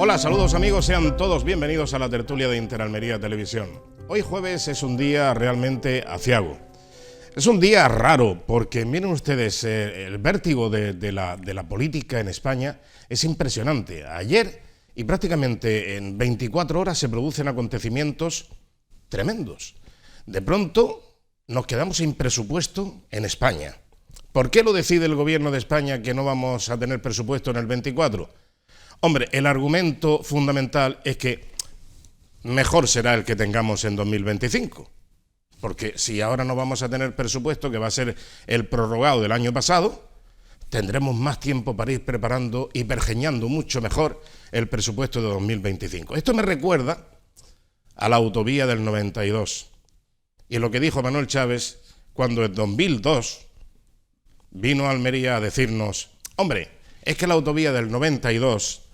Hola, saludos amigos, sean todos bienvenidos a la tertulia de Interalmería Televisión. Hoy jueves es un día realmente aciago. Es un día raro porque miren ustedes, el vértigo de la política en España es impresionante. Ayer y prácticamente en 24 horas se producen acontecimientos tremendos. De pronto nos quedamos sin presupuesto en España. ¿Por qué lo decide el gobierno de España que no vamos a tener presupuesto en el 24? Hombre, el argumento fundamental es que mejor será el que tengamos en 2025, porque si ahora no vamos a tener presupuesto, que va a ser el prorrogado del año pasado, tendremos más tiempo para ir preparando y pergeñando mucho mejor el presupuesto de 2025. Esto me recuerda a la autovía del 92 y lo que dijo Manuel Chávez cuando en 2002 vino a Almería a decirnos: hombre, es que la autovía del 92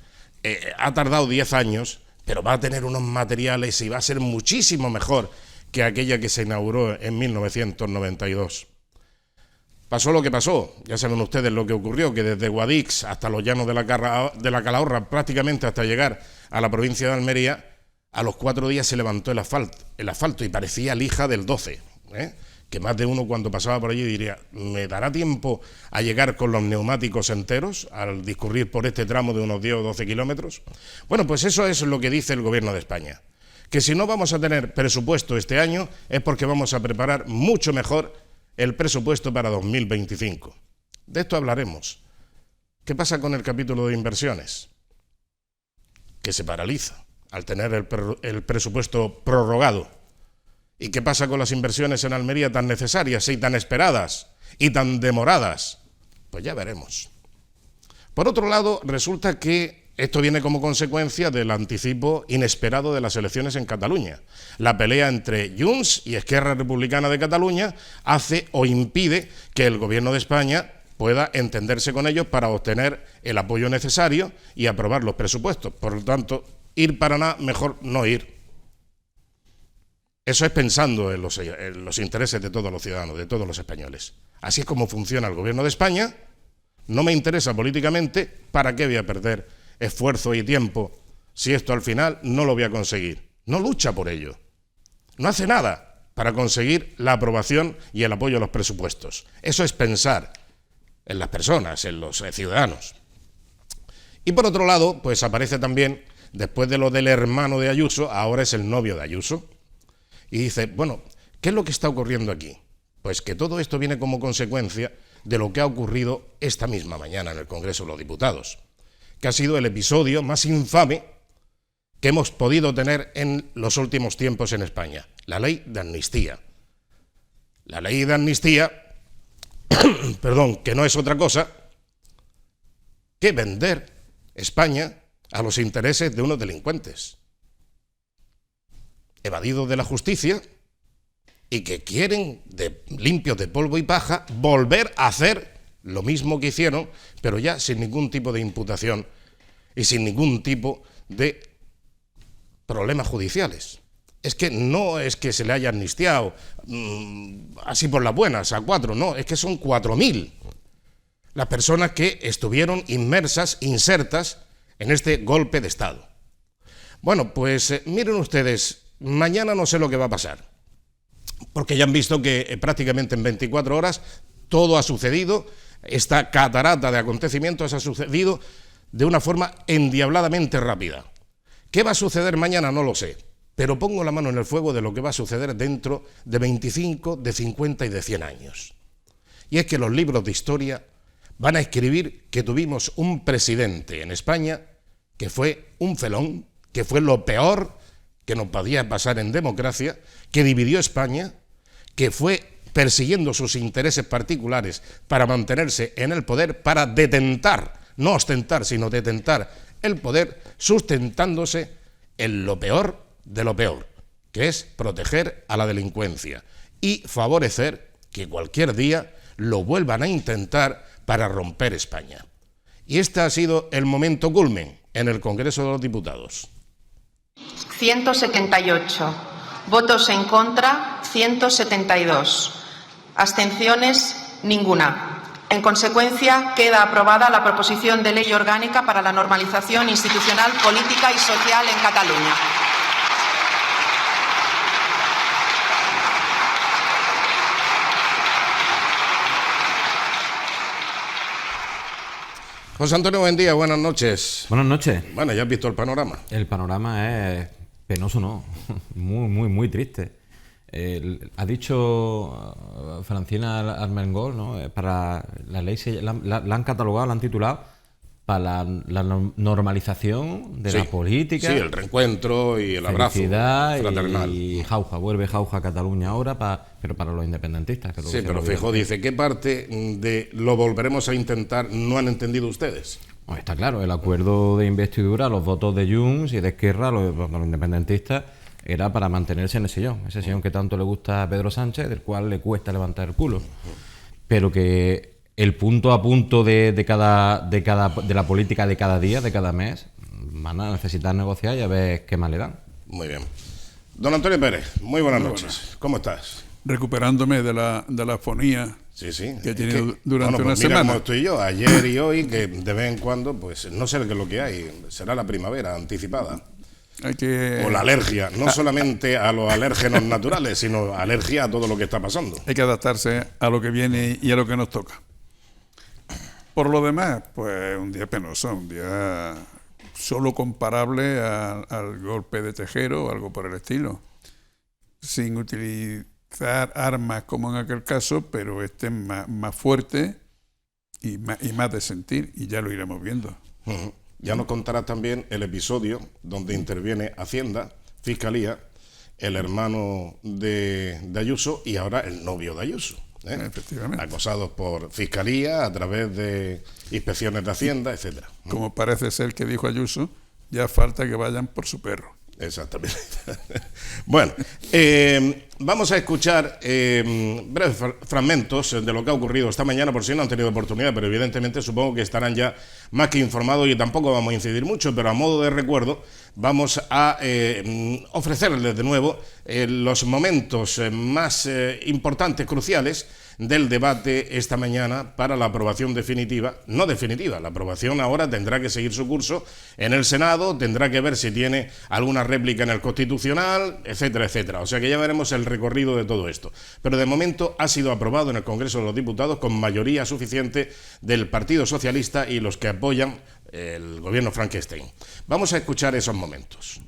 ha tardado 10 años, pero va a tener unos materiales y va a ser muchísimo mejor que aquella que se inauguró en 1992. Pasó lo que pasó, ya saben ustedes lo que ocurrió, que desde Guadix hasta los llanos de la Calahorra, prácticamente hasta llegar a la provincia de Almería, a los 4 días se levantó el asfalto y parecía lija del 12, que más de uno cuando pasaba por allí diría: ¿me dará tiempo a llegar con los neumáticos enteros al discurrir por este tramo de unos 10 o 12 kilómetros? Bueno, pues eso es lo que dice el gobierno de España, que si no vamos a tener presupuesto este año es porque vamos a preparar mucho mejor el presupuesto para 2025. De esto hablaremos. ¿Qué pasa con el capítulo de inversiones? Que se paraliza al tener el presupuesto prorrogado. ¿Y qué pasa con las inversiones en Almería tan necesarias y tan esperadas y tan demoradas? Pues ya veremos. Por otro lado, resulta que esto viene como consecuencia del anticipo inesperado de las elecciones en Cataluña. La pelea entre Junts y Esquerra Republicana de Cataluña hace o impide que el gobierno de España pueda entenderse con ellos para obtener el apoyo necesario y aprobar los presupuestos. Por lo tanto, ir para nada, mejor no ir. Eso es pensando en los intereses de todos los ciudadanos, de todos los españoles. Así es como funciona el gobierno de España. No me interesa políticamente, ¿para qué voy a perder esfuerzo y tiempo si esto al final no lo voy a conseguir? No lucha por ello. No hace nada para conseguir la aprobación y el apoyo a los presupuestos. Eso es pensar en las personas, en los ciudadanos. Y por otro lado, pues aparece también, después de lo del hermano de Ayuso, ahora es el novio de Ayuso. Y dice, bueno, ¿qué es lo que está ocurriendo aquí? Pues que todo esto viene como consecuencia de lo que ha ocurrido esta misma mañana en el Congreso de los Diputados, que ha sido el episodio más infame que hemos podido tener en los últimos tiempos en España, la ley de amnistía. La ley de amnistía, perdón, que no es otra cosa que vender España a los intereses de unos delincuentes evadidos de la justicia y que quieren, limpios de polvo y paja, volver a hacer lo mismo que hicieron, pero ya sin ningún tipo de imputación y sin ningún tipo de problemas judiciales. Es que no es que se le haya amnistiado así por las buenas a 4, no, es que son 4.000 las personas que estuvieron insertas en este golpe de Estado. Bueno, pues miren ustedes, mañana no sé lo que va a pasar, porque ya han visto que prácticamente en 24 horas todo ha sucedido, esta catarata de acontecimientos ha sucedido de una forma endiabladamente rápida. ¿Qué va a suceder mañana? No lo sé, pero pongo la mano en el fuego de lo que va a suceder dentro de 25, de 50 y de 100 años. Y es que los libros de historia van a escribir que tuvimos un presidente en España que fue un felón, que fue lo peor que nos podía pasar en democracia, que dividió España, que fue persiguiendo sus intereses particulares para mantenerse en el poder, para detentar, no ostentar, sino detentar el poder, sustentándose en lo peor de lo peor, que es proteger a la delincuencia y favorecer que cualquier día lo vuelvan a intentar para romper España. Y este ha sido el momento culmen en el Congreso de los Diputados. 178. Votos en contra, 172. Abstenciones, ninguna. En consecuencia, queda aprobada la proposición de ley orgánica para la normalización institucional, política y social en Cataluña. José Antonio, buen día, buenas noches. Buenas noches. Bueno, ya has visto el panorama. El panorama es penoso, ¿no? Muy triste. Ha dicho Francina Armengol, ¿no? Para la ley la han catalogado, la han titulado para la normalización de la política. Sí, el reencuentro y el abrazo fraternal. Y Jauja, vuelve Jauja a Cataluña ahora, pero para los independentistas. Que sí, pero Feijóo dice, ¿qué parte de lo volveremos a intentar no han entendido ustedes? Pues está claro, el acuerdo de investidura, los votos de Junts y de Esquerra, los independentistas, era para mantenerse en ese sillón que tanto le gusta a Pedro Sánchez, del cual le cuesta levantar el culo. Pero que el punto a punto de la política de cada día, de cada mes, van a necesitar negociar y a ver qué más le dan. Muy bien. Don Antonio Pérez, muy buenas noches. ¿Cómo estás? Recuperándome de la afonía que he tenido durante una mira semana. Cómo estoy yo, ayer y hoy, que de vez en cuando, pues no sé qué es lo que hay, será la primavera anticipada. O la alergia, no solamente a los alérgenos naturales, sino alergia a todo lo que está pasando. Hay que adaptarse a lo que viene y a lo que nos toca. Por lo demás, pues un día penoso, un día solo comparable al golpe de Tejero o algo por el estilo. Sin utilizar armas como en aquel caso, pero este es más fuerte y más de sentir, y ya lo iremos viendo. Ya nos contará también el episodio donde interviene Hacienda, Fiscalía, el hermano de Ayuso y ahora el novio de Ayuso. Efectivamente. Acosados por Fiscalía a través de inspecciones de Hacienda, etcétera. Como parece ser que dijo Ayuso, ya falta que vayan por su perro. Exactamente. Bueno, vamos a escuchar breves fragmentos de lo que ha ocurrido esta mañana, por si no han tenido oportunidad, pero evidentemente supongo que estarán ya más que informados y tampoco vamos a incidir mucho, pero a modo de recuerdo vamos a ofrecerles de nuevo los momentos más importantes, cruciales del debate esta mañana para la aprobación definitiva, no definitiva, la aprobación ahora tendrá que seguir su curso en el Senado, tendrá que ver si tiene alguna réplica en el Constitucional, etcétera, etcétera. O sea que ya veremos el recorrido de todo esto. Pero de momento ha sido aprobado en el Congreso de los Diputados con mayoría suficiente del Partido Socialista y los que apoyan el gobierno Frankenstein. Vamos a escuchar esos momentos.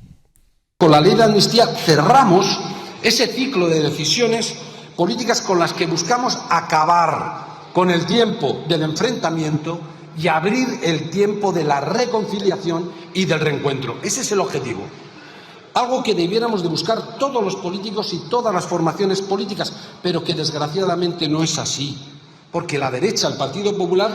Con la ley de amnistía cerramos ese ciclo de decisiones políticas con las que buscamos acabar con el tiempo del enfrentamiento y abrir el tiempo de la reconciliación y del reencuentro. Ese es el objetivo. Algo que debiéramos de buscar todos los políticos y todas las formaciones políticas, pero que desgraciadamente no es así. Porque la derecha, el Partido Popular,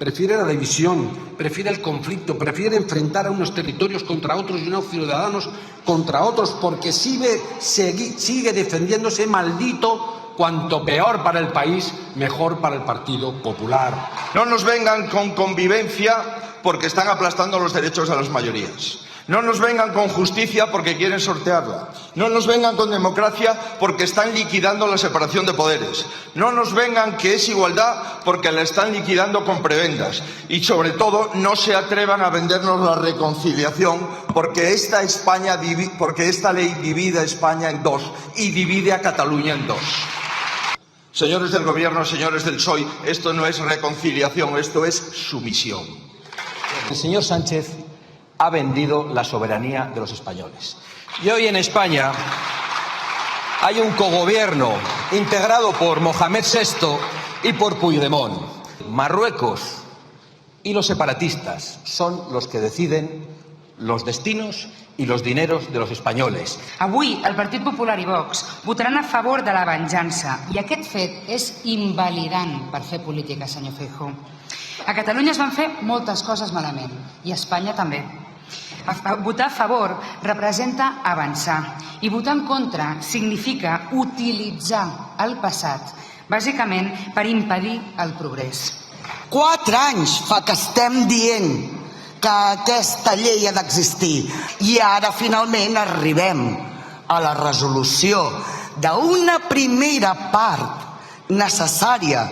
prefiere la división, prefiere el conflicto, prefiere enfrentar a unos territorios contra otros y unos ciudadanos contra otros, porque sigue defendiéndose maldito. Cuanto peor para el país, mejor para el Partido Popular. No nos vengan con convivencia porque están aplastando los derechos de las mayorías. No nos vengan con justicia porque quieren sortearla. No nos vengan con democracia porque están liquidando la separación de poderes. No nos vengan que es igualdad porque la están liquidando con prebendas. Y sobre todo, no se atrevan a vendernos la reconciliación porque esta ley divide a España en dos y divide a Cataluña en dos. Señores del Gobierno, señores del PSOE, esto no es reconciliación, esto es sumisión. El señor Sánchez ha vendido la soberanía de los españoles. Y hoy en España hay un cogobierno integrado por Mohamed VI y por Puigdemont. Marruecos y los separatistas son los que deciden los destinos i los dineros de los espanyoles. Avui el Partit Popular i Vox votaran a favor de la venjança i aquest fet és invalidant per fer política, senyor Feijóo. A Catalunya es van fer moltes coses malament i a Espanya també. Votar a favor representa avançar i votar en contra significa utilitzar el passat, bàsicament per impedir el progrés. 4 anys fa que estem dient que aquesta llei ha d'existir i ara finalment arribem a la resolució d'una primera part necessària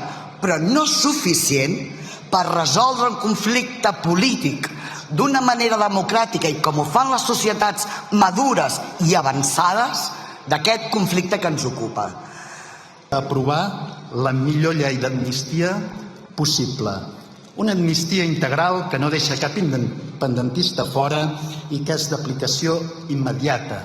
però no suficient per resoldre un conflicte polític d'una manera democràtica i com ho fan les societats madures i avançades d'aquest conflicte que ens ocupa. Aprovar la millor llei d'amnistia possible. Una amnistia integral que no deixa cap independentista fora i que és d'aplicació immediata.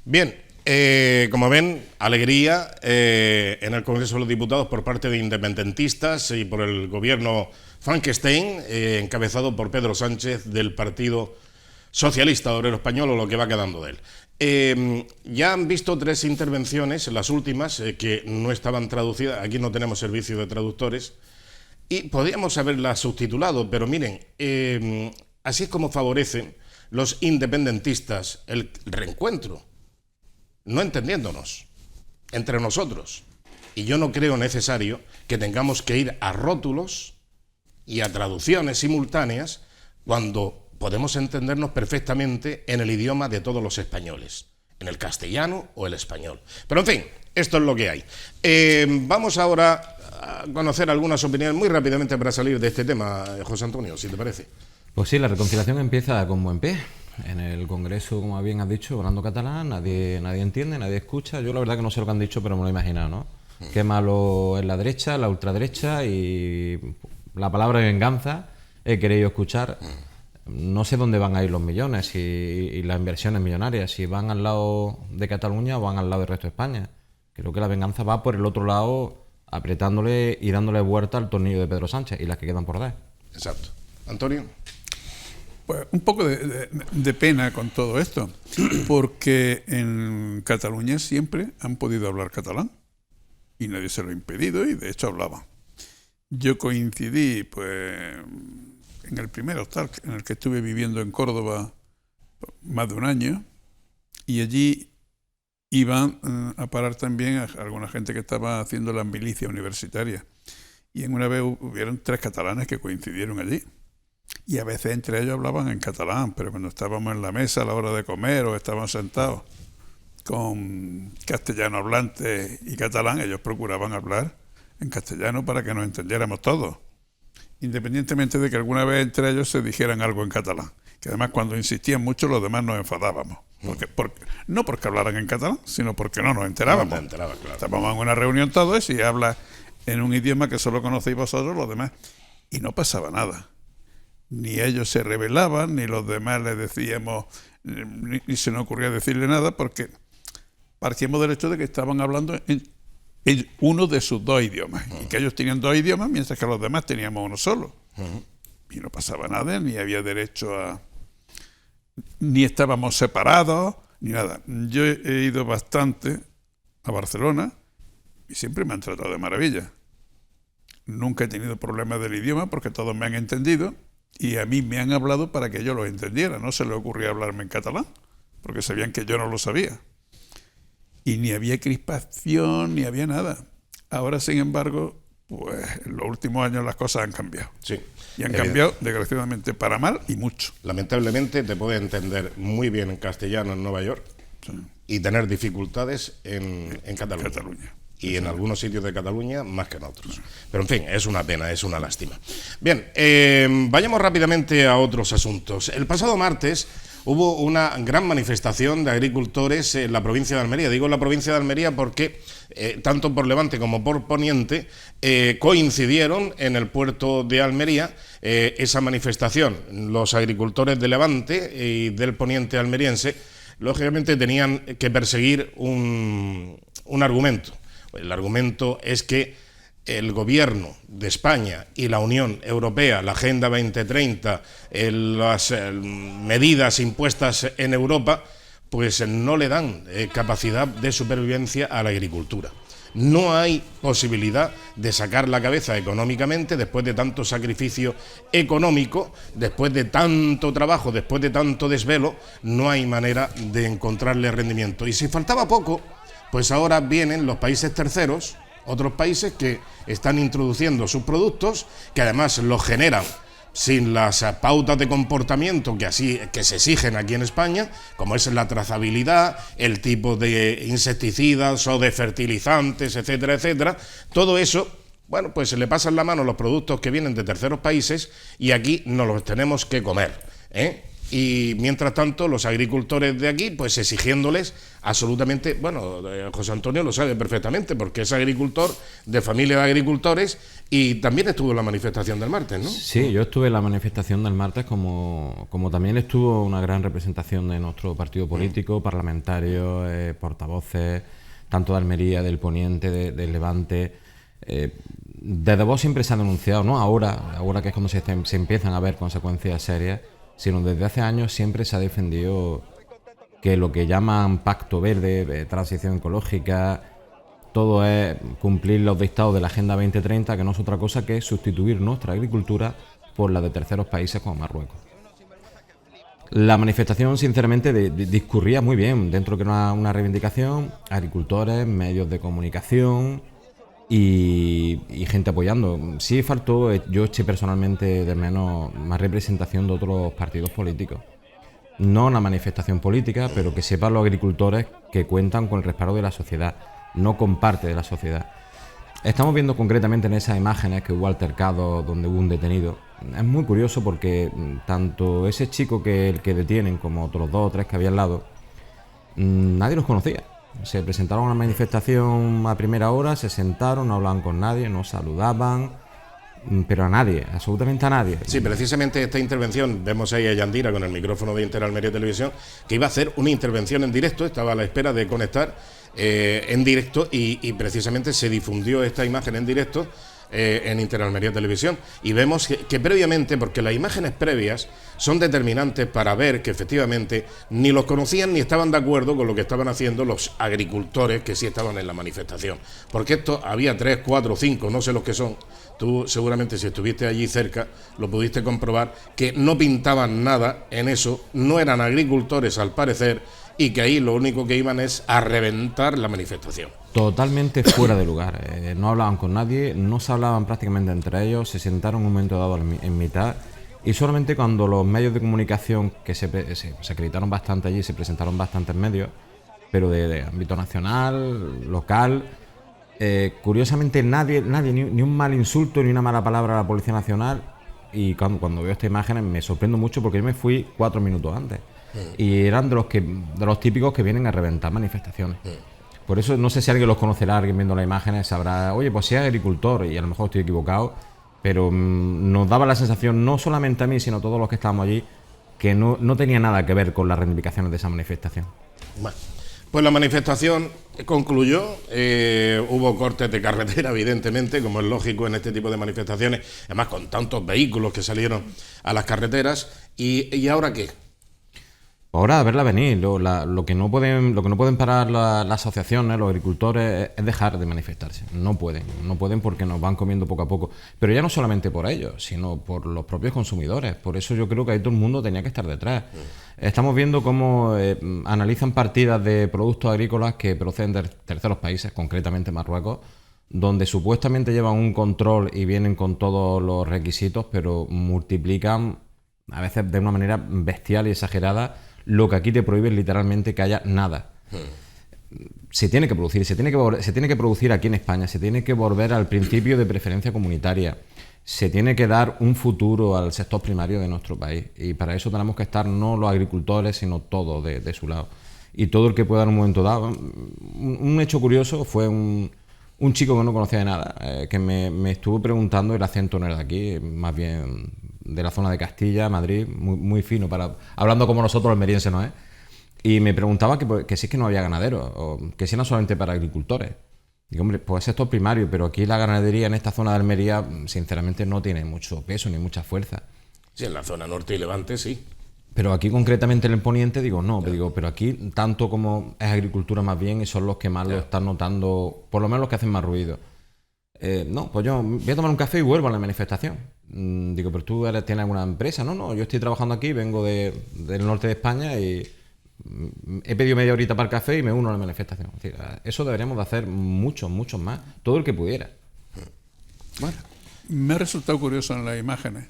Bien, como ven, alegría en el Congreso de los Diputados por parte de independentistas y por el gobierno Frankenstein, encabezado por Pedro Sánchez del Partido Socialista Obrero Español, o lo que va quedando de él. Ya han visto 3 intervenciones, las últimas, que no estaban traducidas. Aquí no tenemos servicio de traductores y podríamos haberlas subtitulado, pero miren, así es como favorecen los independentistas el reencuentro, no entendiéndonos entre nosotros. Y yo no creo necesario que tengamos que ir a rótulos y a traducciones simultáneas cuando podemos entendernos perfectamente en el idioma de todos los españoles, en el castellano o el español. Pero en fin, esto es lo que hay. Vamos ahora a conocer algunas opiniones muy rápidamente para salir de este tema, José Antonio, si te parece. Pues sí, la reconciliación empieza con buen pie. En el Congreso, como bien has dicho, hablando catalán, nadie entiende, nadie escucha. Yo la verdad que no sé lo que han dicho, pero me lo he imaginado, ¿no? Qué malo es la derecha, la ultraderecha, y la palabra venganza he querido escuchar. No sé dónde van a ir los millones y las inversiones millonarias, si van al lado de Cataluña o van al lado del resto de España. Creo que la venganza va por el otro lado, apretándole y dándole vuelta al tornillo de Pedro Sánchez y las que quedan por dar. Exacto. Antonio. Pues un poco de pena con todo esto, porque en Cataluña siempre han podido hablar catalán y nadie se lo ha impedido y de hecho hablaban. Yo coincidí pues en el primer hostal en el que estuve viviendo en Córdoba más de un año, y allí iban a parar también a alguna gente que estaba haciendo la milicia universitaria, y en una vez hubieron 3 catalanes que coincidieron allí. Y a veces entre ellos hablaban en catalán, pero cuando estábamos en la mesa a la hora de comer o estaban sentados con castellano hablantes y catalán, ellos procuraban hablar en castellano para que nos entendiéramos todos, independientemente de que alguna vez entre ellos se dijeran algo en catalán, que además cuando insistían mucho los demás nos enfadábamos, no porque hablaran en catalán, sino porque no nos enterábamos. No te enterabas, claro. Estábamos en una reunión todos y habla en un idioma que solo conocéis vosotros los demás, y no pasaba nada. Ni ellos se rebelaban, ni los demás les decíamos, ni se nos ocurría decirle nada, porque partíamos del hecho de que estaban hablando en uno de sus 2 idiomas, y que ellos tenían 2 idiomas, mientras que los demás teníamos uno solo. Y no pasaba nada, ni había derecho a... ni estábamos separados, ni nada. Yo he ido bastante a Barcelona y siempre me han tratado de maravilla. Nunca he tenido problemas del idioma porque todos me han entendido. Y a mí me han hablado para que yo lo entendiera. No se les ocurría hablarme en catalán, porque sabían que yo no lo sabía. Y ni había crispación, ni había nada. Ahora, sin embargo, pues en los últimos años las cosas han cambiado. Sí. Y han cambiado, desgraciadamente, para mal y mucho. Lamentablemente te puede entender muy bien en castellano en Nueva York, sí, y tener dificultades en Cataluña. Y en algunos sitios de Cataluña más que en otros. Pero en fin, es una pena, es una lástima. Bien, vayamos rápidamente a otros asuntos. El pasado martes hubo una gran manifestación de agricultores en la provincia de Almería. Digo en la provincia de Almería porque tanto por Levante como por Poniente coincidieron en el puerto de Almería esa manifestación. Los agricultores de Levante y del Poniente almeriense, lógicamente, tenían que perseguir un argumento. El argumento es que el gobierno de España y la Unión Europea, la Agenda 2030, las medidas impuestas en Europa, pues no le dan capacidad de supervivencia a la agricultura. No hay posibilidad de sacar la cabeza económicamente después de tanto sacrificio económico, después de tanto trabajo, después de tanto desvelo, no hay manera de encontrarle rendimiento. Y si faltaba poco, pues ahora vienen los países terceros, otros países que están introduciendo sus productos, que además los generan sin las pautas de comportamiento que se exigen aquí en España, como es la trazabilidad, el tipo de insecticidas o de fertilizantes, etcétera, etcétera. Todo eso, bueno, pues se le pasan la mano los productos que vienen de terceros países y aquí nos los tenemos que comer, ¿eh? Y mientras tanto los agricultores de aquí pues exigiéndoles absolutamente, bueno, José Antonio lo sabe perfectamente porque es agricultor, de familia de agricultores, y también estuvo en la manifestación del martes, ¿no? Sí, yo estuve en la manifestación del martes, como también estuvo una gran representación de nuestro partido político, parlamentarios, portavoces, tanto de Almería, del Poniente, del Levante. Desde Vox siempre se ha denunciado, no ahora que es cuando se empiezan a ver consecuencias serias, sino desde hace años siempre se ha defendido que lo que llaman Pacto Verde, transición ecológica, todo es cumplir los dictados de la Agenda 2030, que no es otra cosa que sustituir nuestra agricultura por la de terceros países como Marruecos. La manifestación, sinceramente, discurría muy bien, dentro que era una reivindicación, agricultores, medios de comunicación y gente apoyando. Sí faltó, yo eché personalmente de menos más representación de otros partidos políticos. No una manifestación política, pero que sepan los agricultores que cuentan con el respaldo de la sociedad, no con parte de la sociedad. Estamos viendo concretamente en esas imágenes que hubo altercados donde hubo un detenido. Es muy curioso porque tanto ese chico el que detienen como otros 2 o 3 que había al lado, nadie los conocía. Se presentaron a la manifestación a primera hora, se sentaron, no hablaban con nadie, no saludaban, pero a nadie, absolutamente a nadie. Sí, precisamente esta intervención, vemos ahí a Yandira con el micrófono de Interalmería Televisión, que iba a hacer una intervención en directo, estaba a la espera de conectar en directo y precisamente se difundió esta imagen en directo en Interalmería Televisión, y vemos que previamente, porque las imágenes previas son determinantes para ver que efectivamente ni los conocían ni estaban de acuerdo con lo que estaban haciendo los agricultores que sí estaban en la manifestación, porque esto había 3, 4, 5, no sé los que son. Tú seguramente si estuviste allí cerca lo pudiste comprobar, que no pintaban nada en eso, no eran agricultores al parecer, y que ahí lo único que iban es a reventar la manifestación. Totalmente fuera de lugar, no hablaban con nadie, no se hablaban prácticamente entre ellos, se sentaron en un momento dado en mitad, y solamente cuando los medios de comunicación, que se acreditaron bastante allí, se presentaron bastantes medios, pero de ámbito nacional, local, curiosamente nadie ni un mal insulto ni una mala palabra a la Policía Nacional, y cuando veo estas imágenes me sorprendo mucho porque yo me fui 4 minutos antes. Y eran de los típicos que vienen a reventar manifestaciones. Por eso no sé si alguien los conocerá, alguien viendo las imágenes sabrá, oye, pues si es agricultor, y a lo mejor estoy equivocado, pero nos daba la sensación, no solamente a mí, sino a todos los que estábamos allí, que no tenía nada que ver con las reivindicaciones de esa manifestación. Bueno, pues la manifestación concluyó, hubo cortes de carretera, evidentemente, como es lógico en este tipo de manifestaciones, además con tantos vehículos que salieron a las carreteras, ¿y ahora qué? Ahora a verla venir, lo que no pueden parar las asociaciones, los agricultores, es dejar de manifestarse. No pueden porque nos van comiendo poco a poco. Pero ya no solamente por ellos, sino por los propios consumidores. Por eso yo creo que ahí todo el mundo tenía que estar detrás. Estamos viendo cómo analizan partidas de productos agrícolas que proceden de terceros países, concretamente Marruecos, donde supuestamente llevan un control y vienen con todos los requisitos, pero multiplican, a veces de una manera bestial y exagerada, lo que aquí te prohíbe literalmente que haya nada. Se tiene que producir, se tiene que producir aquí en España, se tiene que volver al principio de preferencia comunitaria, se tiene que dar un futuro al sector primario de nuestro país, y para eso tenemos que estar no los agricultores, sino todos de su lado. Y todo el que pueda en un momento dado. Un hecho curioso fue un chico que no conocía de nada, que me estuvo preguntando, el acento no era de aquí, más bien de la zona de Castilla, Madrid, muy fino, hablando como nosotros almerienses, ¿no es? Y me preguntaba que si es que no había ganaderos, o que si no solamente para agricultores. Digo, hombre, pues es sector primario, pero aquí la ganadería en esta zona de Almería, sinceramente, no tiene mucho peso ni mucha fuerza. Sí, en la zona norte y levante, sí. Pero aquí concretamente en el Poniente, digo, no, pero aquí tanto como es agricultura más bien, y son los que más lo están notando, por lo menos los que hacen más ruido. No, pues yo voy a tomar un café y vuelvo a la manifestación. Digo, pero tú tienes alguna empresa. No, yo estoy trabajando aquí, vengo del norte de España y he pedido media horita para el café y me uno a la manifestación. Es decir, eso deberíamos de hacer muchos más, todo el que pudiera. Bueno. Me ha resultado curioso en las imágenes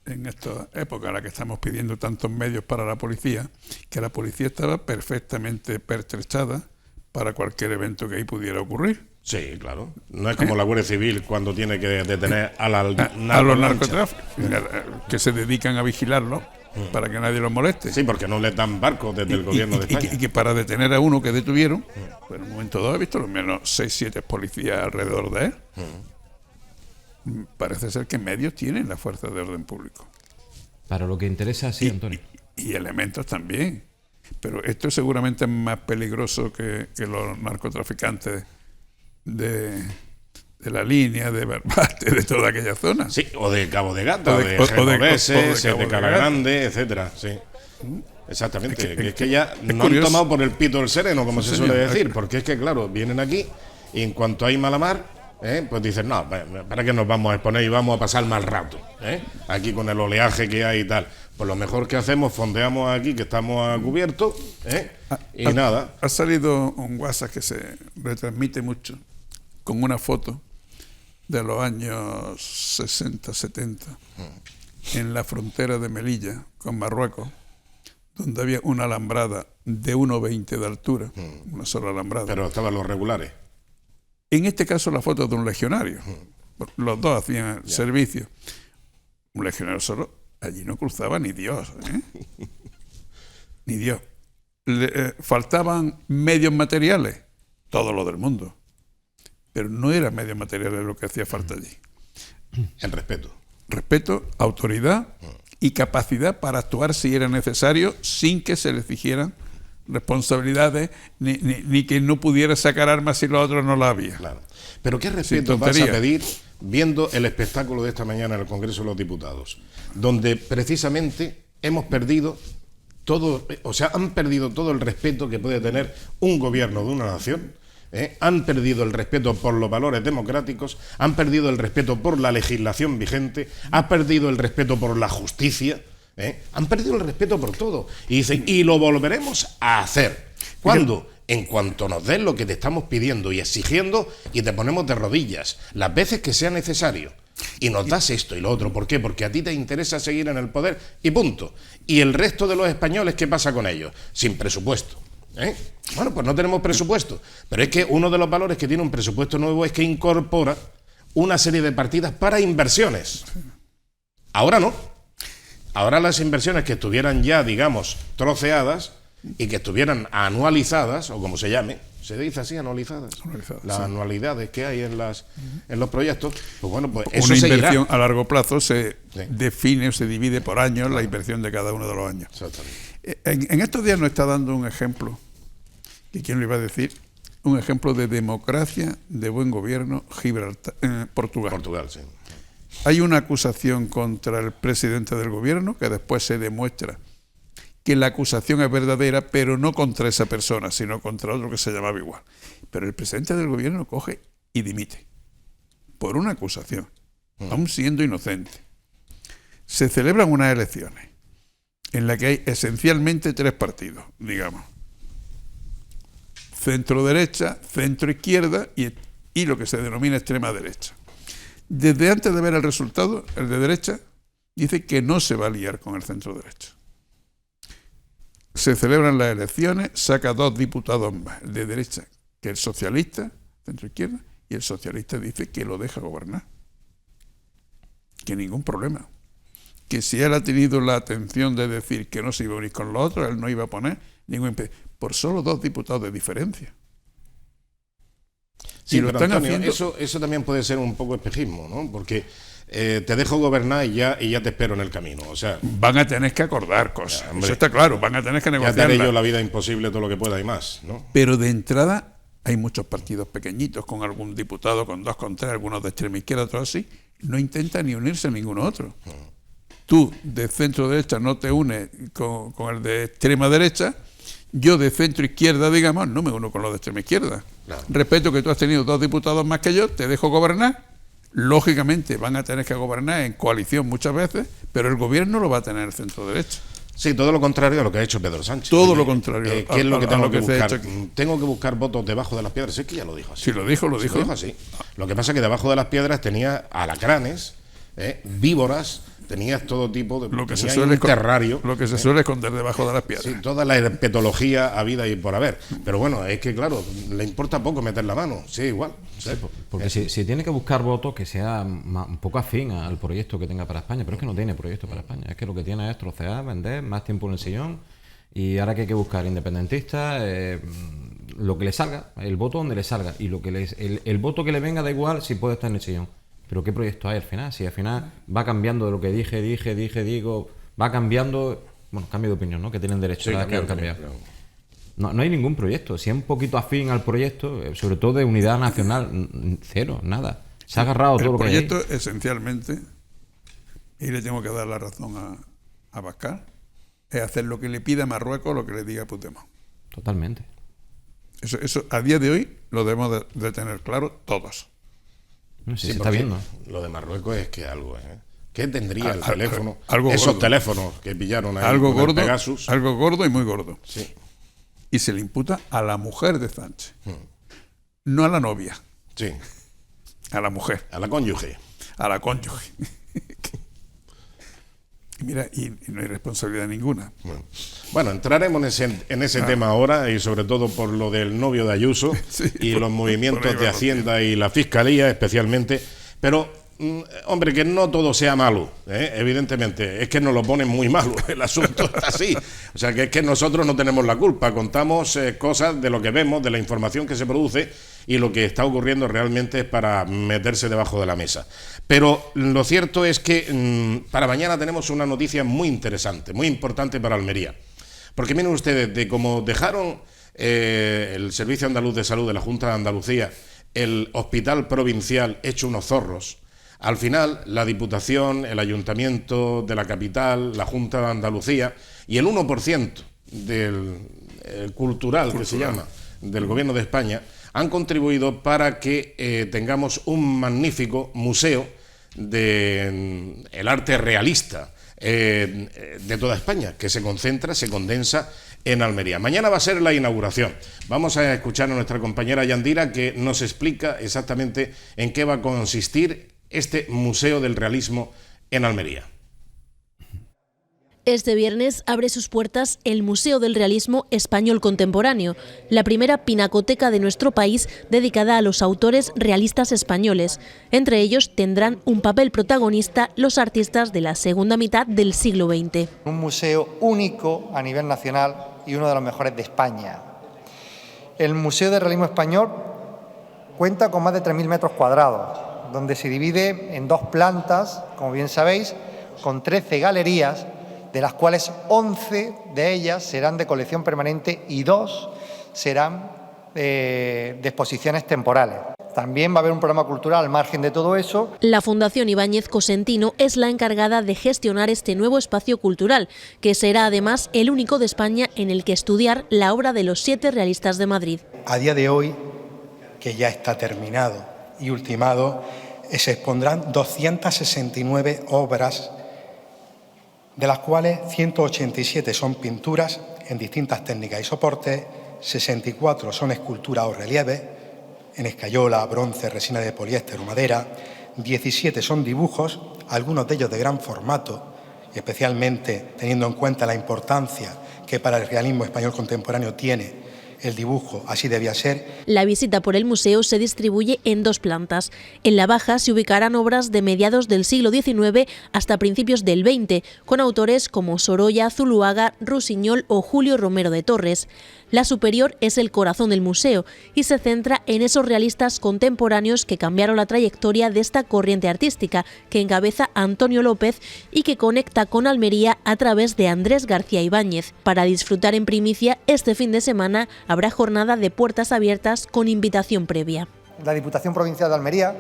en esta época en la que estamos pidiendo tantos medios para la policía, que la policía estaba perfectamente pertrechada para cualquier evento que ahí pudiera ocurrir. Sí, claro. No es como la Guardia Civil cuando tiene que detener a los narcotraficantes que se dedican a vigilarlo para que nadie los moleste. Sí, porque no les dan barcos desde el gobierno de España. Y que para detener a uno que detuvieron, pues en un momento dado he visto al menos 6-7 policías alrededor de él. Parece ser que medios tienen la fuerza de orden público. Para lo que interesa, sí, Antonio. Y elementos también. Pero esto seguramente es más peligroso que los narcotraficantes de la línea, de Barbate, de toda aquella zona. Sí, o de Cabo de Gata, de Genoveses, de Calagrande, etcétera. Sí. Exactamente. Es que ya no han tomado por el pito el sereno, como se suele decir, porque es que, claro, vienen aquí y en cuanto hay mala mar, pues dicen, no, ¿para qué nos vamos a exponer y vamos a pasar mal rato? Aquí con el oleaje que hay y tal. Pues lo mejor que hacemos, fondeamos aquí, que estamos a cubierto, y nada. Ha salido un WhatsApp que se retransmite mucho, con una foto de los años 60, 70, en la frontera de Melilla con Marruecos, donde había una alambrada de 1,20 de altura, una sola alambrada. Pero estaban los regulares. En este caso la foto de un legionario. Los dos hacían servicio. Un legionario solo, allí no cruzaba ni Dios. Ni Dios. Faltaban medios materiales, todo lo del mundo. Pero no eran medios materiales lo que hacía falta allí. El respeto. Respeto, autoridad y capacidad para actuar si era necesario sin que se le exigieran responsabilidades ni que no pudiera sacar armas si los otros no la había. Claro. Pero ¿qué respeto vas a pedir viendo el espectáculo de esta mañana en el Congreso de los Diputados? Donde precisamente hemos perdido todo, o sea, han perdido todo el respeto que puede tener un gobierno de una nación. Han perdido el respeto por los valores democráticos, han perdido el respeto por la legislación vigente, han perdido el respeto por la justicia, han perdido el respeto por todo. Y dicen, y lo volveremos a hacer. ¿Cuándo? En cuanto nos den lo que te estamos pidiendo y exigiendo y te ponemos de rodillas las veces que sea necesario. Y nos das esto y lo otro. ¿Por qué? Porque a ti te interesa seguir en el poder y punto. Y el resto de los españoles, ¿qué pasa con ellos? Sin presupuesto. Bueno, pues no tenemos presupuesto, pero es que uno de los valores que tiene un presupuesto nuevo es que incorpora una serie de partidas para inversiones. Ahora no. Ahora las inversiones que estuvieran ya, digamos, troceadas y que estuvieran anualizadas, o como se llame, ¿se dice así, anualizadas? Las anualidades que hay en los proyectos, pues bueno, pues eso una seguirá. Inversión a largo plazo se define o se divide por años la inversión de cada uno de los años. Exactamente. En estos días nos está dando un ejemplo, que quién lo iba a decir, un ejemplo de democracia, de buen gobierno, Portugal. Portugal, sí. Hay una acusación contra el presidente del gobierno que después se demuestra que la acusación es verdadera, pero no contra esa persona, sino contra otro que se llamaba igual. Pero el presidente del gobierno coge y dimite por una acusación, aún siendo inocente. Se celebran unas elecciones en las que hay esencialmente 3 partidos, digamos. Centro-derecha, centro-izquierda y lo que se denomina extrema derecha. Desde antes de ver el resultado, el de derecha dice que no se va a liar con el centro-derecha. Se celebran las elecciones, saca 2 diputados más, el de derecha, que el socialista, centro-izquierda, y el socialista dice que lo deja gobernar. Que ningún problema. Que si él ha tenido la atención de decir que no se iba a unir con los otros, él no iba a poner ningún impedimento. Por solo 2 diputados de diferencia. Sí, y lo pero están Antonio, haciendo. eso también puede ser un poco espejismo, ¿no? Porque te dejo gobernar y ya te espero en el camino. O sea, van a tener que acordar cosas. Hombre, eso está claro, van a tener que negociar. Ya te haré yo la vida imposible todo lo que pueda y más, ¿no? Pero de entrada hay muchos partidos pequeñitos con algún diputado, con 2, con 3, algunos de extrema izquierda, otros así. No intentan ni unirse a ninguno otro. Tú de centro derecha no te unes con el de extrema derecha. Yo de centro izquierda, digamos, no me uno con los de extrema izquierda. Claro. Respeto que tú has tenido 2 diputados más que yo, te dejo gobernar. Lógicamente van a tener que gobernar en coalición muchas veces, pero el gobierno lo va a tener el centro derecha. Sí, todo lo contrario a lo que ha hecho Pedro Sánchez. Todo lo contrario. ¿Qué es lo que tengo que buscar? Tengo que buscar votos debajo de las piedras. Es que ya lo dijo así. Sí, lo dijo. Lo dijo así. Lo que pasa es que debajo de las piedras tenía alacranes, víboras, tenías todo tipo de... Lo que se tenías suele un terrario. Lo que se suele esconder debajo de las piedras. Sí, toda la herpetología habida y por haber. Pero bueno, es que claro, le importa poco meter la mano. Sí, igual. Sí. Porque si tiene que buscar votos que sea un poco afín al proyecto que tenga para España, pero es que no tiene proyecto para España. Es que lo que tiene es trocear, vender, más tiempo en el sillón. Y ahora que hay que buscar independentistas, lo que le salga, el voto donde le salga. Y lo que el voto que le venga da igual si puede estar en el sillón. Pero ¿qué proyecto hay al final? Si al final va cambiando de lo que digo, va cambiando, bueno, cambio de opinión, ¿no? Que tienen derecho a cambiar. No hay ningún proyecto. Si es un poquito afín al proyecto, sobre todo de unidad nacional, cero, nada. Se ha agarrado todo lo que hay. El proyecto, esencialmente, y le tengo que dar la razón a Abascal, es hacer lo que le pida Marruecos, lo que le diga Puigdemont. Totalmente. Eso a día de hoy lo debemos de tener claro todos. Sí, se está viendo. Lo de Marruecos es que algo, ¿qué tendría el teléfono? Algo esos gordo. Teléfonos que pillaron ahí Algo con el gordo, Pegasus. algo gordo y muy gordo. Sí. Y se le imputa a la mujer de Sánchez, no a la novia, Sí. a la mujer, A la cónyuge. a la cónyuge. Y mira, y no hay responsabilidad ninguna. Bueno, entraremos en ese tema ahora, y sobre todo por lo del novio de Ayuso y los movimientos de Hacienda y la Fiscalía especialmente. Pero, hombre, que no todo sea malo, evidentemente. Es que nos lo ponen muy malo, el asunto está así. O sea, que es que nosotros no tenemos la culpa. Contamos cosas de lo que vemos, de la información que se produce, y lo que está ocurriendo realmente es para meterse debajo de la mesa. Pero lo cierto es que para mañana tenemos una noticia muy interesante, muy importante para Almería. Porque miren ustedes, de cómo dejaron el Servicio Andaluz de Salud de la Junta de Andalucía el hospital provincial hecho unos zorros, al final la Diputación, el Ayuntamiento de la capital, la Junta de Andalucía y el 1% del cultural, que se llama, del Gobierno de España, han contribuido para que tengamos un magnífico museo del arte realista de toda España, que se concentra, se condensa en Almería. Mañana va a ser la inauguración. Vamos a escuchar a nuestra compañera Yandira, que nos explica exactamente en qué va a consistir este Museo del Realismo en Almería. Este viernes abre sus puertas el Museo del Realismo Español Contemporáneo, la primera pinacoteca de nuestro país dedicada a los autores realistas españoles. Entre ellos tendrán un papel protagonista los artistas de la segunda mitad del siglo XX. Un museo único a nivel nacional y uno de los mejores de España. El Museo del Realismo Español cuenta con más de 3.000 metros cuadrados, donde se divide en 2 plantas, como bien sabéis, con 13 galerías, de las cuales 11 de ellas serán de colección permanente y 2 serán de exposiciones temporales. También va a haber un programa cultural al margen de todo eso. La Fundación Ibáñez Cosentino es la encargada de gestionar este nuevo espacio cultural, que será además el único de España en el que estudiar la obra de los 7 realistas de Madrid. A día de hoy, que ya está terminado y ultimado, se expondrán 269 obras, de las cuales 187 son pinturas en distintas técnicas y soportes, 64 son esculturas o relieves, en escayola, bronce, resina de poliéster o madera, 17 son dibujos, algunos de ellos de gran formato, y especialmente teniendo en cuenta la importancia que para el realismo español contemporáneo tiene el dibujo, así debía ser. La visita por el museo se distribuye en 2 plantas. En la baja se ubicarán obras de mediados del siglo XIX hasta principios del XX, con autores como Sorolla, Zuluaga, Rusiñol o Julio Romero de Torres. La superior es el corazón del museo y se centra en esos realistas contemporáneos que cambiaron la trayectoria de esta corriente artística, que encabeza Antonio López y que conecta con Almería a través de Andrés García Ibáñez. Para disfrutar en primicia, este fin de semana habrá jornada de puertas abiertas con invitación previa. La Diputación Provincial de Almería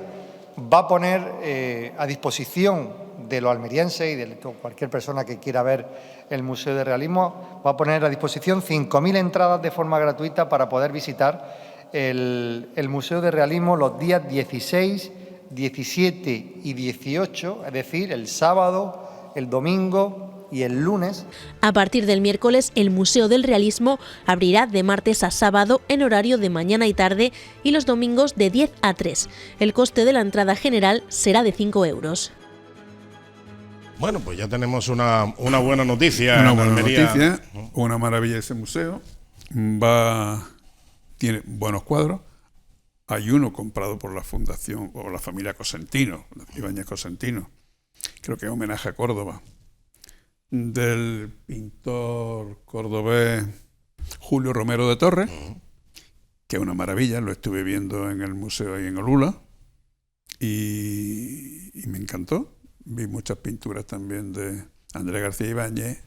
va a poner a disposición de los almerienses y de cualquier persona que quiera ver el Museo de Realismo, va a poner a disposición 5.000 entradas de forma gratuita para poder visitar el Museo de Realismo los días 16, 17 y 18, es decir, el sábado, el domingo y el lunes. A partir del miércoles, el Museo del Realismo abrirá de martes a sábado en horario de mañana y tarde y los domingos de 10 a 3. El coste de la entrada general será de 5 euros. Bueno, pues ya tenemos una buena noticia. Una buena Almería. noticia, una maravilla ese museo. Tiene buenos cuadros. Hay uno comprado por la fundación o la familia Cosentino, Ibáñez Cosentino, creo que es homenaje a Córdoba, del pintor cordobés Julio Romero de Torres, que es una maravilla, lo estuve viendo en el museo ahí en Olula y me encantó. Vi muchas pinturas también de Andrés García Ibáñez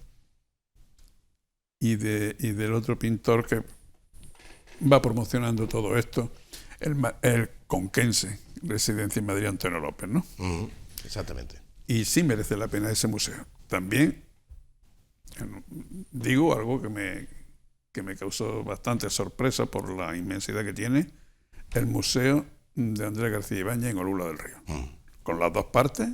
y del otro pintor que va promocionando todo esto, el conquense, residencia en Madrid, Antonio López, ¿no? Exactamente. Y sí merece la pena ese museo. También digo algo que me causó bastante sorpresa por la inmensidad que tiene, el museo de Andrés García Ibáñez en Olula del Río, con las dos partes,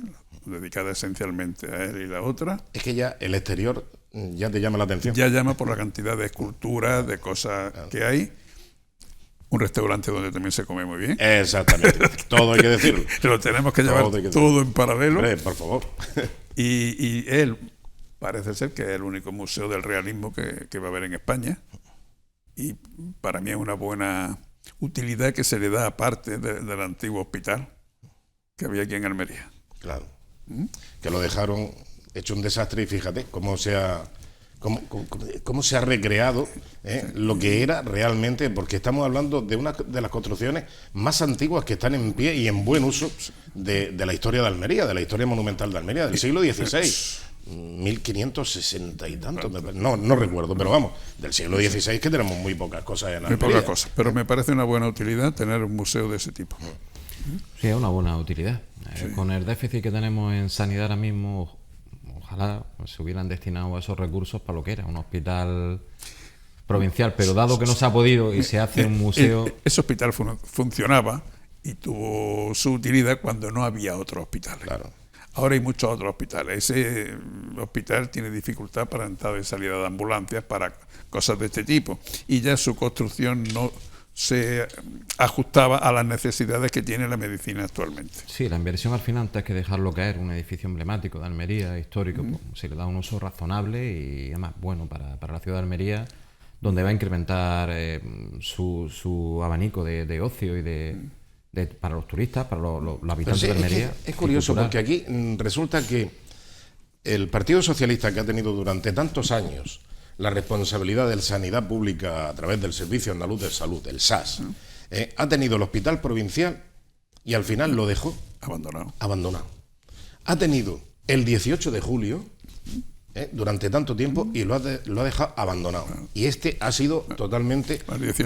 dedicadas esencialmente a él y la otra. Es que ya el exterior ya te llama la atención. Ya llama por la cantidad de esculturas, de cosas que hay. Un restaurante donde también se come muy bien. Exactamente. Todo hay que decirlo. Lo tenemos que llevar todo en paralelo. Hombre, por favor. Y él parece ser que es el único museo del realismo que va a haber en España. Y para mí es una buena utilidad que se le da aparte del antiguo hospital que había aquí en Almería. Claro. Que lo dejaron hecho un desastre y fíjate cómo se ha recreado lo que era realmente, porque estamos hablando de una de las construcciones más antiguas que están en pie y en buen uso de la historia de Almería, de la historia monumental de Almería, del siglo XVI. 1560 y tanto, no recuerdo, pero vamos, del siglo XVI, que tenemos muy pocas cosas en Almería. Muy pocas cosas, pero me parece una buena utilidad tener un museo de ese tipo. Sí, es una buena utilidad. Con el déficit que tenemos en sanidad ahora mismo, ojalá se hubieran destinado esos recursos para lo que era un hospital provincial, pero dado que no se ha podido y se hace un museo... Ese hospital funcionaba y tuvo su utilidad cuando no había otros hospitales. Claro. Ahora hay muchos otros hospitales. Ese hospital tiene dificultad para entrada y salida de ambulancias, para cosas de este tipo, y ya su construcción no se ajustaba a las necesidades que tiene la medicina actualmente. Sí, la inversión al final, antes que dejarlo caer, un edificio emblemático de Almería, histórico, pues, se le da un uso razonable y además bueno para la ciudad de Almería, donde va a incrementar su abanico de ocio y para los turistas, para los habitantes de Almería. Es curioso porque aquí resulta que el Partido Socialista, que ha tenido durante tantos años la responsabilidad de la sanidad pública a través del Servicio Andaluz de Salud, el SAS, ha tenido el hospital provincial y al final lo dejó abandonado. Ha tenido el 18 de julio durante tanto tiempo y lo ha dejado abandonado. Y este ha sido totalmente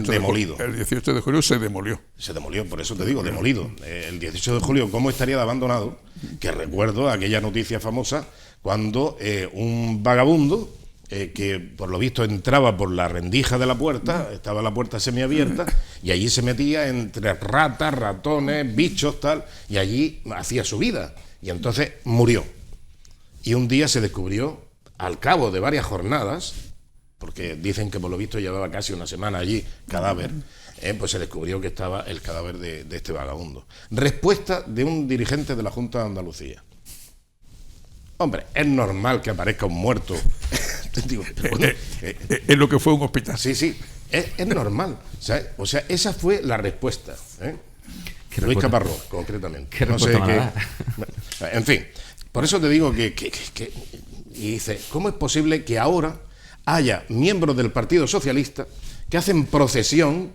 demolido. El 18 de julio se demolió. Se demolió, por eso te digo, demolido. El 18 de julio, ¿cómo estaría de abandonado? Que recuerdo aquella noticia famosa cuando un vagabundo que por lo visto entraba por la rendija de la puerta, estaba la puerta semiabierta, y allí se metía entre ratas, ratones, bichos, tal, y allí hacía su vida. Y entonces murió. Y un día se descubrió, al cabo de varias jornadas, porque dicen que por lo visto llevaba casi una semana allí, cadáver, pues se descubrió que estaba el cadáver de este vagabundo. Respuesta de un dirigente de la Junta de Andalucía. Hombre, es normal que aparezca un muerto. Digo, bueno, es lo que fue un hospital. Sí, es normal. O sea, esa fue la respuesta. Luis Caparrós, concretamente. No sé qué. En fin, por eso te digo que y dice, ¿cómo es posible que ahora haya miembros del Partido Socialista que hacen procesión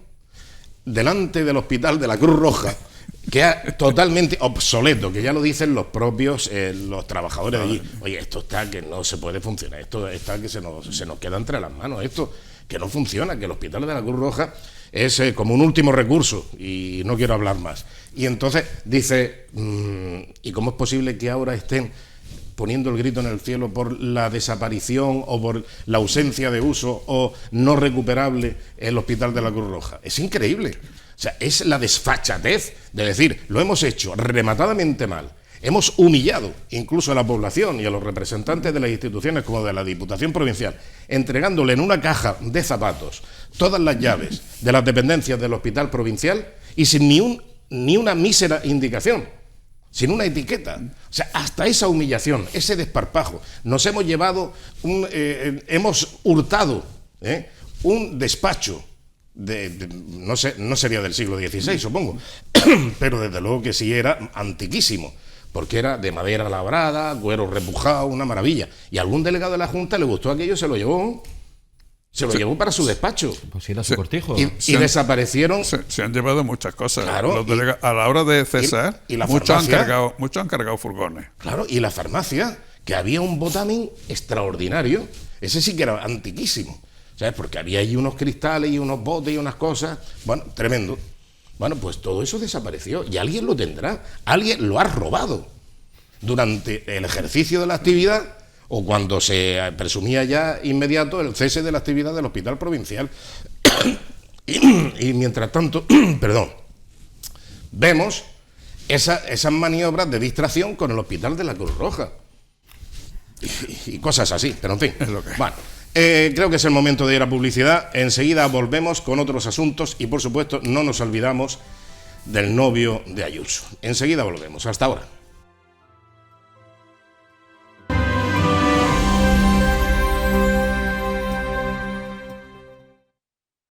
delante del hospital de la Cruz Roja, que es totalmente obsoleto, que ya lo dicen los propios los trabajadores de allí? Oye, esto está que no se puede funcionar, esto está que se nos queda entre las manos, esto que no funciona, que el hospital de la Cruz Roja es como un último recurso y no quiero hablar más. Y entonces dice, ¿y cómo es posible que ahora estén poniendo el grito en el cielo por la desaparición o por la ausencia de uso o no recuperable el hospital de la Cruz Roja? Es increíble. O sea, es la desfachatez de decir, lo hemos hecho rematadamente mal, hemos humillado incluso a la población y a los representantes de las instituciones como de la Diputación Provincial, entregándole en una caja de zapatos todas las llaves de las dependencias del hospital provincial y sin ni una mísera indicación. sin una etiqueta. O sea, hasta esa humillación, ese desparpajo. Nos hemos llevado, hemos hurtado un despacho, no sé, no sería del siglo XVI, supongo, pero desde luego que sí era antiquísimo, porque era de madera labrada, cuero repujado, una maravilla. Y algún delegado de la Junta le gustó aquello, se lo llevó para su despacho. Pues era su cortijo. Y desaparecieron. Se han llevado muchas cosas. Claro, A la hora de cesar, muchos han cargado furgones. Claro, y la farmacia, que había un botamin extraordinario, ese sí que era antiquísimo, ¿sabes? Porque había ahí unos cristales y unos botes y unas cosas, bueno, tremendo. Bueno, pues todo eso desapareció y alguien lo tendrá, alguien lo ha robado durante el ejercicio de la actividad o cuando se presumía ya inmediato el cese de la actividad del hospital provincial. y mientras tanto, perdón, vemos esas maniobras de distracción con el hospital de la Cruz Roja y cosas así, pero en fin. Es lo que es. Bueno, creo que es el momento de ir a publicidad. Enseguida volvemos con otros asuntos y por supuesto no nos olvidamos del novio de Ayuso. Enseguida volvemos. Hasta ahora.